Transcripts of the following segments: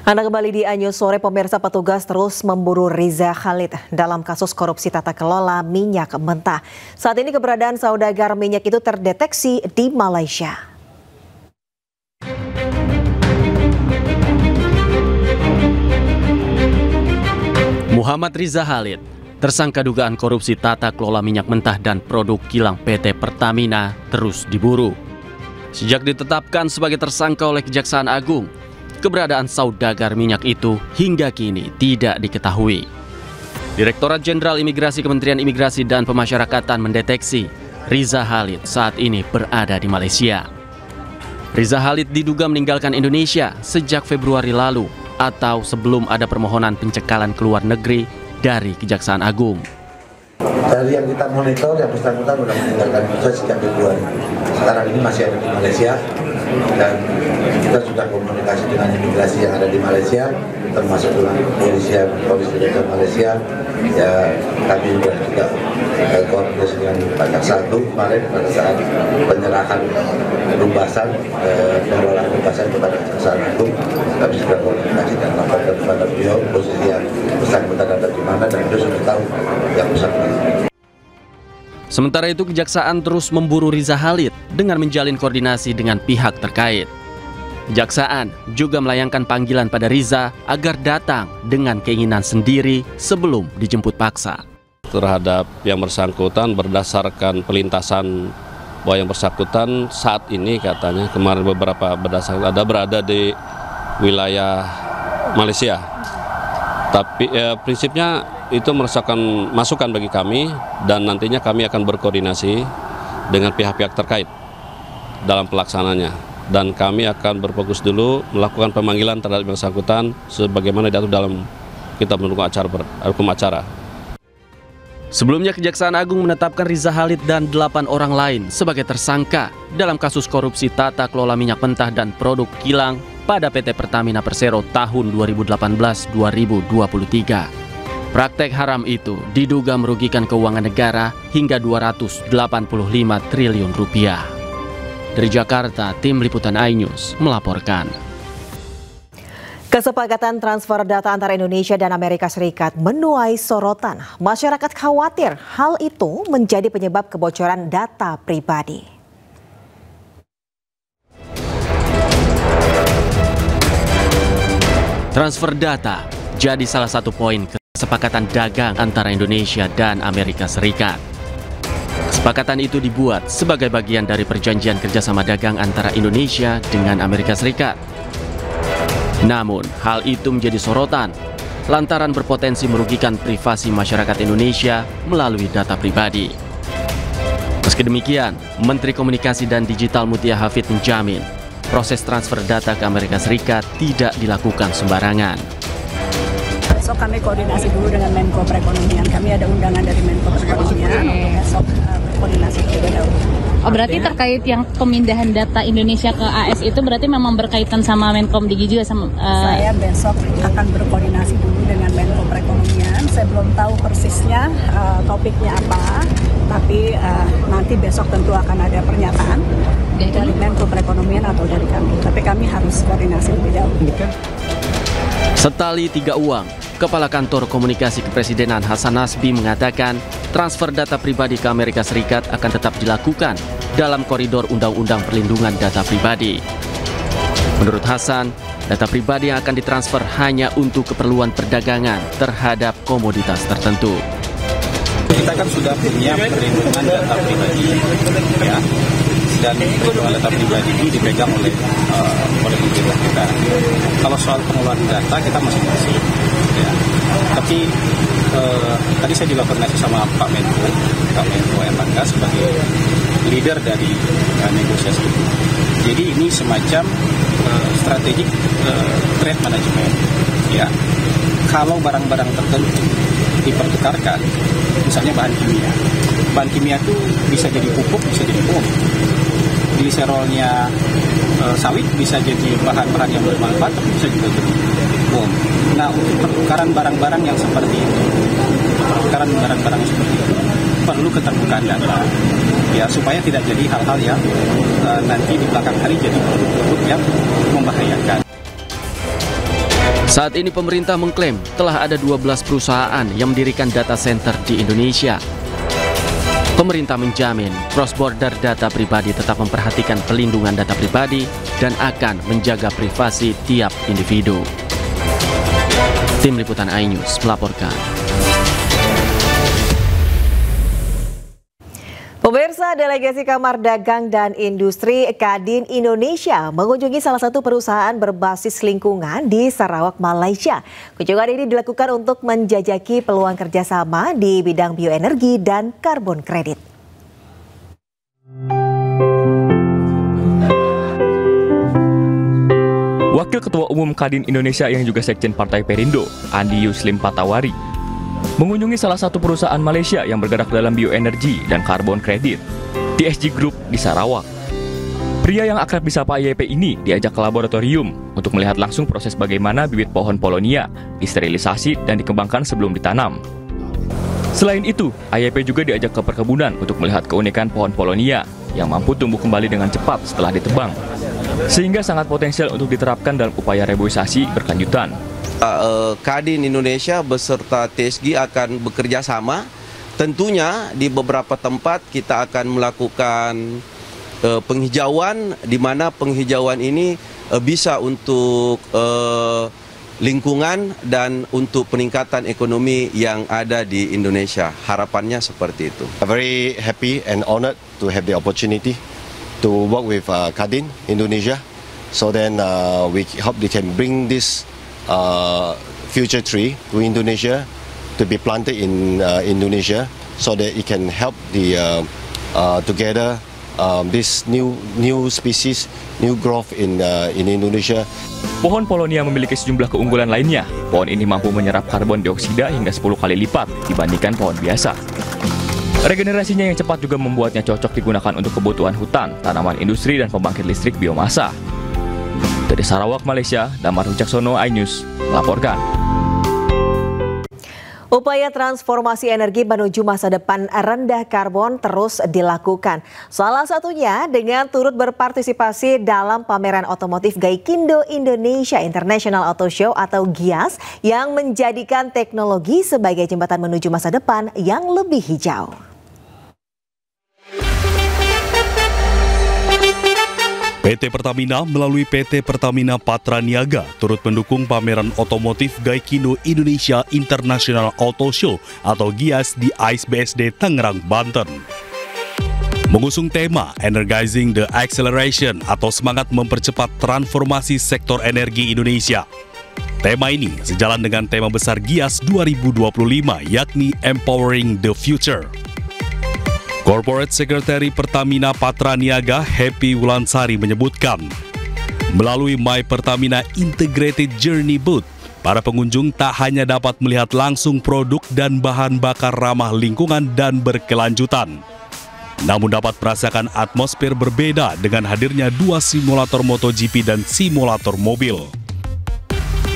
Anda kembali di Anyus Sore, pemirsa. Petugas terus memburu Riza Khalid dalam kasus korupsi tata kelola minyak mentah. Saat ini keberadaan saudagar minyak itu terdeteksi di Malaysia. Muhammad Riza Khalid, tersangka dugaan korupsi tata kelola minyak mentah dan produk kilang PT Pertamina, terus diburu. Sejak ditetapkan sebagai tersangka oleh Kejaksaan Agung, keberadaan saudagar minyak itu hingga kini tidak diketahui. Direktorat Jenderal Imigrasi Kementerian Imigrasi dan Pemasyarakatan mendeteksi Riza Khalid saat ini berada di Malaysia. Riza Khalid diduga meninggalkan Indonesia sejak Februari lalu atau sebelum ada permohonan pencekalan ke luar negeri dari Kejaksaan Agung. Dari yang kita monitor, yang bersangkutan sudah meninggalkan Indonesia sejak Februari. Sekarang ini masih ada di Malaysia dan kita sudah komunikasi dengan imigrasi yang ada di Malaysia, termasuk dengan polisi dari Malaysia. Ya, kami juga koordinasi dengan Pak Jaksa Agung kemarin pada saat penyerahan pembahasan pengelolaan pembahasan kepada Kejaksaan Agung. Kami sudah koordinasi dan laporkan kepada beliau posisi yang bersangkutan ada di mana dan beliau sudah tahu yang bersangkutan. Sementara itu, Kejaksaan terus memburu Riza Khalid dengan menjalin koordinasi dengan pihak terkait. Kejaksaan juga melayangkan panggilan pada Riza agar datang dengan keinginan sendiri sebelum dijemput paksa. Terhadap yang bersangkutan berdasarkan pelintasan bahwa yang bersangkutan saat ini katanya kemarin beberapa berdasarkan ada berada di wilayah Malaysia. Tapi prinsipnya itu merupakan masukan bagi kami dan nantinya kami akan berkoordinasi dengan pihak-pihak terkait dalam pelaksananya. Dan kami akan berfokus dulu melakukan pemanggilan terhadap yang bersangkutan sebagaimana diatur dalam Kitab Hukum Acara. Sebelumnya, Kejaksaan Agung menetapkan Riza Khalid dan 8 orang lain sebagai tersangka dalam kasus korupsi tata kelola minyak mentah dan produk kilang pada PT Pertamina Persero tahun 2018-2023. Praktek haram itu diduga merugikan keuangan negara hingga 285 triliun rupiah. Dari Jakarta, tim liputan iNews melaporkan. Kesepakatan transfer data antara Indonesia dan Amerika Serikat menuai sorotan. Masyarakat khawatir hal itu menjadi penyebab kebocoran data pribadi. Transfer data jadi salah satu poin kesepakatan dagang antara Indonesia dan Amerika Serikat. Kesepakatan itu dibuat sebagai bagian dari perjanjian kerjasama dagang antara Indonesia dengan Amerika Serikat. Namun, hal itu menjadi sorotan lantaran berpotensi merugikan privasi masyarakat Indonesia melalui data pribadi. Meski demikian, Menteri Komunikasi dan Digital Mutia Hafid menjamin proses transfer data ke Amerika Serikat tidak dilakukan sembarangan. Besok kami koordinasi dulu dengan Menko Perekonomian. Kami ada undangan dari Menko Perekonomian untuk besok berkoordinasi terlebih dahulu. Oh, berarti terkait yang pemindahan data Indonesia ke AS itu berarti memang berkaitan sama Menkom Digi juga sama. Saya besok akan berkoordinasi dulu dengan Menko Perekonomian. Saya belum tahu persisnya topiknya apa, tapi nanti besok tentu akan ada pernyataan dari Menko Perekonomian atau dari kami. Tapi kami harus koordinasi lebih dahulu. Setali tiga uang, Kepala Kantor Komunikasi Kepresidenan Hasan Nasbi mengatakan transfer data pribadi ke Amerika Serikat akan tetap dilakukan dalam koridor Undang-Undang Perlindungan Data Pribadi. Menurut Hasan, data pribadi yang akan ditransfer hanya untuk keperluan perdagangan terhadap komoditas tertentu. Kita kan sudah punya perlindungan data pribadi, ya, dan perlindungan data pribadi ini dipegang oleh pemerintah kita. Kalau soal pengelolaan data kita masih ya. Tapi tadi saya juga koordinasi sama Pak Menko Erlangga sebagai leader dari negosiasi itu. Jadi ini semacam strategic trade management, ya. Kalau barang-barang tertentu dipertukarkan, misalnya bahan kimia itu bisa jadi pupuk, bisa jadi bom. Gliserolnya sawit bisa jadi bahan-bahan yang bermanfaat, tapi bisa juga jadi bom. Nah, untuk pertukaran barang-barang yang seperti itu, perlu keterbukaan data, ya, supaya tidak jadi hal-hal yang nanti di belakang hari jadi produk-produk yang membahayakan. Saat ini pemerintah mengklaim telah ada 12 perusahaan yang mendirikan data center di Indonesia. Pemerintah menjamin cross-border data pribadi tetap memperhatikan pelindungan data pribadi dan akan menjaga privasi tiap individu. Tim Liputan iNews melaporkan. Pemirsa, delegasi Kamar Dagang dan Industri Kadin Indonesia mengunjungi salah satu perusahaan berbasis lingkungan di Sarawak, Malaysia. Kunjungan ini dilakukan untuk menjajaki peluang kerjasama di bidang bioenergi dan karbon kredit. Wakil Ketua Umum Kadin Indonesia yang juga Sekjen Partai Perindo, Andi Yuslim Patawari, mengunjungi salah satu perusahaan Malaysia yang bergerak dalam bioenergi dan karbon kredit, TSG Group di Sarawak. Pria yang akrab disapa AYP ini diajak ke laboratorium untuk melihat langsung proses bagaimana bibit pohon Polonia disterilisasi dan dikembangkan sebelum ditanam. Selain itu, AYP juga diajak ke perkebunan untuk melihat keunikan pohon Polonia yang mampu tumbuh kembali dengan cepat setelah ditebang, sehingga sangat potensial untuk diterapkan dalam upaya reboisasi berkelanjutan. Kadin Indonesia beserta TSG akan bekerja sama. Tentunya di beberapa tempat kita akan melakukan penghijauan, di mana penghijauan ini bisa untuk lingkungan dan untuk peningkatan ekonomi yang ada di Indonesia. Harapannya seperti itu. Very happy and honored to have the opportunity to work with Kadin Indonesia. So then we hope they can bring this future tree to Indonesia to be planted in Indonesia, so that it can help the together this new species, new growth in Indonesia. Pohon Polonia memiliki sejumlah keunggulan lainnya. Pohon ini mampu menyerap karbon dioksida hingga 10 kali lipat dibandingkan pohon biasa. Regenerasinya yang cepat juga membuatnya cocok digunakan untuk kebutuhan hutan, tanaman industri, dan pembangkit listrik biomasa. Dari Sarawak, Malaysia, Damar Wicaksono, iNews melaporkan. Upaya transformasi energi menuju masa depan rendah karbon terus dilakukan. Salah satunya dengan turut berpartisipasi dalam pameran otomotif Gaikindo Indonesia International Auto Show atau GIAS yang menjadikan teknologi sebagai jembatan menuju masa depan yang lebih hijau. PT Pertamina melalui PT Pertamina Patraniaga turut mendukung pameran otomotif Gaikindo Indonesia International Auto Show atau GIAS di AISBSD Tangerang, Banten. Mengusung tema Energizing the Acceleration atau semangat mempercepat transformasi sektor energi Indonesia. Tema ini sejalan dengan tema besar GIAS 2025 yakni Empowering the Future. Corporate Secretary Pertamina Patraniaga Happy Wulansari menyebutkan, melalui My Pertamina Integrated Journey Booth, para pengunjung tak hanya dapat melihat langsung produk dan bahan bakar ramah lingkungan dan berkelanjutan, namun dapat merasakan atmosfer berbeda dengan hadirnya 2 simulator MotoGP dan simulator mobil.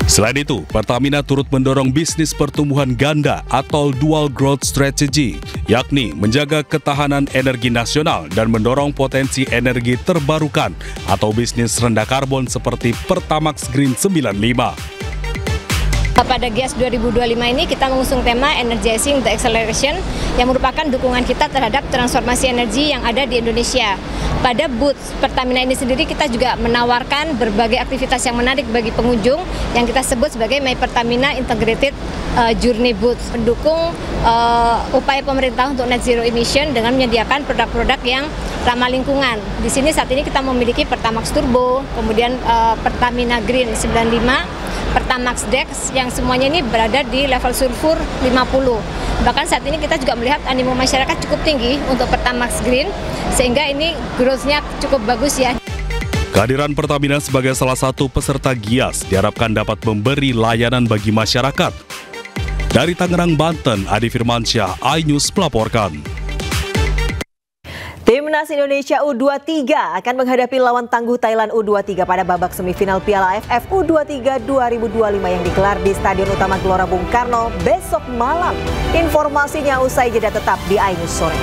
Selain itu, Pertamina turut mendorong bisnis pertumbuhan ganda atau dual growth strategy, yakni menjaga ketahanan energi nasional dan mendorong potensi energi terbarukan atau bisnis rendah karbon seperti Pertamax Green 95. Pada GIAS 2025 ini kita mengusung tema Energizing the Acceleration yang merupakan dukungan kita terhadap transformasi energi yang ada di Indonesia. Pada booth Pertamina ini sendiri kita juga menawarkan berbagai aktivitas yang menarik bagi pengunjung yang kita sebut sebagai My Pertamina Integrated Journey Booth, mendukung upaya pemerintah untuk net zero emission dengan menyediakan produk-produk yang ramah lingkungan. Di sini saat ini kita memiliki Pertamax Turbo, kemudian Pertamina Green 95, Pertamax Dex yang semuanya ini berada di level sulfur 50. Bahkan saat ini kita juga melihat animo masyarakat cukup tinggi untuk Pertamax Green, sehingga ini growth-nya cukup bagus ya. Kehadiran Pertamina sebagai salah satu peserta GIAS diharapkan dapat memberi layanan bagi masyarakat. Dari Tangerang, Banten, Adi Firmansyah, iNews melaporkan. Timnas Indonesia U23 akan menghadapi lawan tangguh Thailand U23 pada babak semifinal Piala AFF U23 2025 yang digelar di Stadion Utama Gelora Bung Karno besok malam. Informasinya usai jeda, tetap di iNews Sore.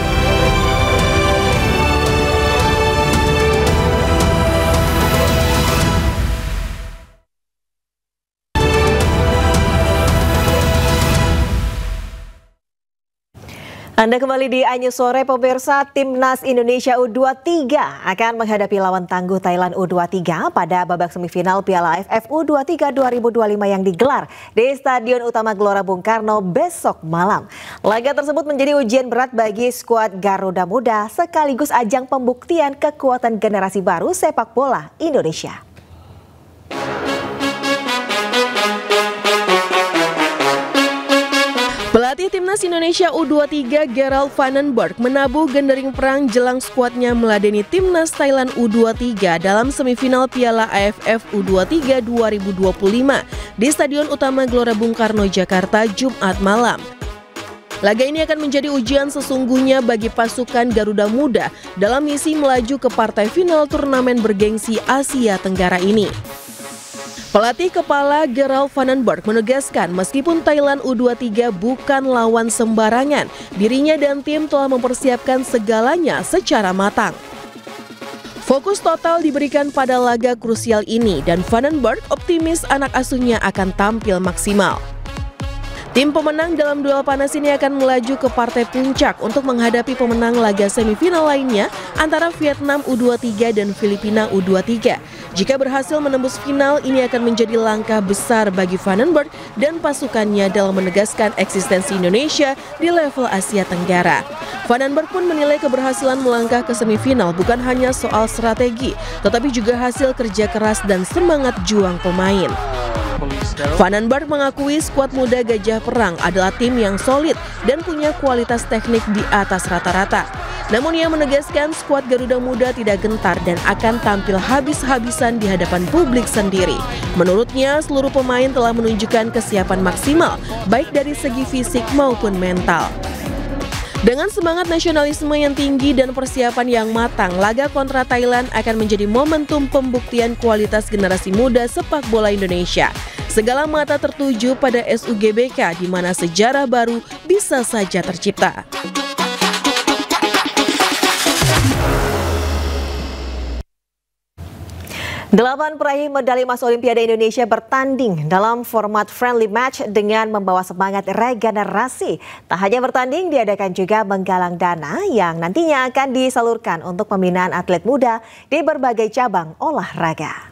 Anda kembali di Anyus Sore, pemirsa. Timnas Indonesia U23 akan menghadapi lawan tangguh Thailand U23 pada babak semifinal Piala AFF U23 2025 yang digelar di Stadion Utama Gelora Bung Karno besok malam. Laga tersebut menjadi ujian berat bagi skuad Garuda Muda sekaligus ajang pembuktian kekuatan generasi baru sepak bola Indonesia. Pelatih Timnas Indonesia U23 Gerald Vandenberg menabuh gendering perang jelang skuadnya meladeni Timnas Thailand U23 dalam semifinal Piala AFF U23 2025 di Stadion Utama Gelora Bung Karno, Jakarta, Jumat malam. Laga ini akan menjadi ujian sesungguhnya bagi pasukan Garuda Muda dalam misi melaju ke partai final turnamen bergengsi Asia Tenggara ini. Pelatih kepala Gerald Vandenberg menegaskan meskipun Thailand U23 bukan lawan sembarangan, dirinya dan tim telah mempersiapkan segalanya secara matang. Fokus total diberikan pada laga krusial ini dan Vandenberg optimis anak asuhnya akan tampil maksimal. Tim pemenang dalam duel panas ini akan melaju ke partai puncak untuk menghadapi pemenang laga semifinal lainnya antara Vietnam U23 dan Filipina U23. Jika berhasil menembus final, ini akan menjadi langkah besar bagi Vandenberg dan pasukannya dalam menegaskan eksistensi Indonesia di level Asia Tenggara. Vandenberg pun menilai keberhasilan melangkah ke semifinal bukan hanya soal strategi, tetapi juga hasil kerja keras dan semangat juang pemain. Vandenberg mengakui skuad muda Gajah Perang adalah tim yang solid dan punya kualitas teknik di atas rata-rata. Namun ia menegaskan skuad Garuda Muda tidak gentar dan akan tampil habis-habisan di hadapan publik sendiri. Menurutnya, seluruh pemain telah menunjukkan kesiapan maksimal, baik dari segi fisik maupun mental. Dengan semangat nasionalisme yang tinggi dan persiapan yang matang, laga kontra Thailand akan menjadi momentum pembuktian kualitas generasi muda sepak bola Indonesia. Segala mata tertuju pada SUGBK di mana sejarah baru bisa saja tercipta. Delapan peraih medali emas Olimpiade Indonesia bertanding dalam format friendly match dengan membawa semangat regenerasi. Tak hanya bertanding, diadakan juga menggalang dana yang nantinya akan disalurkan untuk pembinaan atlet muda di berbagai cabang olahraga.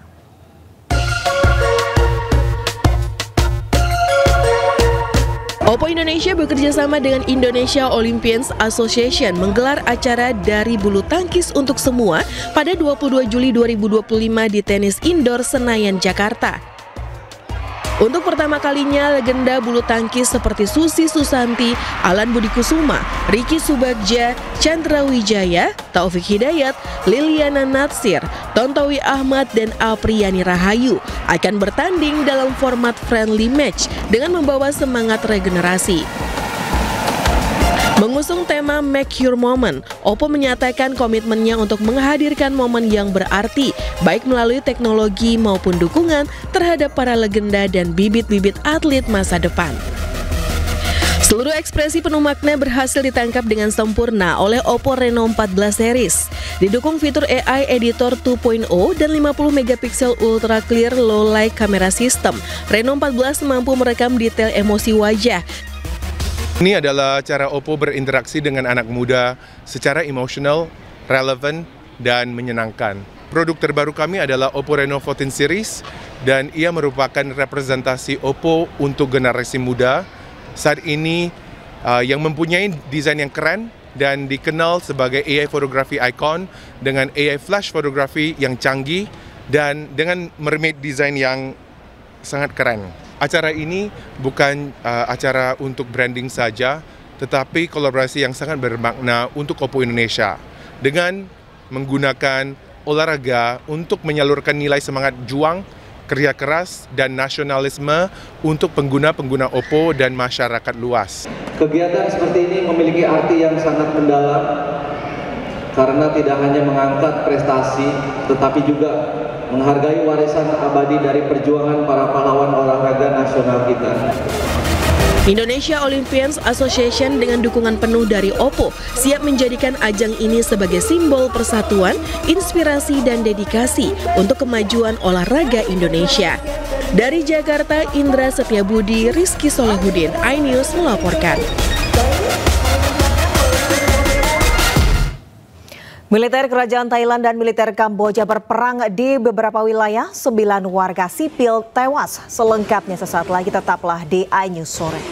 Oppo Indonesia bekerja sama dengan Indonesia Olympians Association menggelar acara Dari Bulu Tangkis untuk Semua pada 22 Juli 2025 di Tenis Indoor Senayan, Jakarta. Untuk pertama kalinya, legenda bulu tangkis seperti Susi Susanti, Alan Budi Kusuma, Ricky Subagja, Chandra Wijaya, Taufik Hidayat, Liliana Natsir, Tontowi Ahmad, dan Apriyani Rahayu akan bertanding dalam format friendly match dengan membawa semangat regenerasi. Mengusung tema Make Your Moment, Oppo menyatakan komitmennya untuk menghadirkan momen yang berarti, baik melalui teknologi maupun dukungan terhadap para legenda dan bibit-bibit atlet masa depan. Seluruh ekspresi penuh makna berhasil ditangkap dengan sempurna oleh Oppo Reno 14 series. Didukung fitur AI Editor 2.0 dan 50 megapiksel Ultra Clear Low Light Camera System, Reno 14 mampu merekam detail emosi wajah. Ini adalah cara Oppo berinteraksi dengan anak muda secara emosional, relevan, dan menyenangkan. Produk terbaru kami adalah Oppo Reno 14 series dan ia merupakan representasi Oppo untuk generasi muda saat ini yang mempunyai desain yang keren dan dikenal sebagai AI photography icon dengan AI flash photography yang canggih dan dengan mermaid design yang sangat keren. Acara ini bukan acara untuk branding saja, tetapi kolaborasi yang sangat bermakna untuk Oppo Indonesia dengan menggunakan olahraga untuk menyalurkan nilai semangat juang, kerja keras, dan nasionalisme untuk pengguna-pengguna Oppo dan masyarakat luas. Kegiatan seperti ini memiliki arti yang sangat mendalam karena tidak hanya mengangkat prestasi, tetapi juga menghargai warisan abadi dari perjuangan para pahlawan olahraga nasional kita. Indonesia Olympians Association dengan dukungan penuh dari Oppo siap menjadikan ajang ini sebagai simbol persatuan, inspirasi, dan dedikasi untuk kemajuan olahraga Indonesia. Dari Jakarta, Indra Setiabudi, Rizky Solehudin, iNews melaporkan. Militer Kerajaan Thailand dan militer Kamboja berperang di beberapa wilayah. 9 warga sipil tewas. Selengkapnya sesaat lagi, tetaplah di iNews Sore.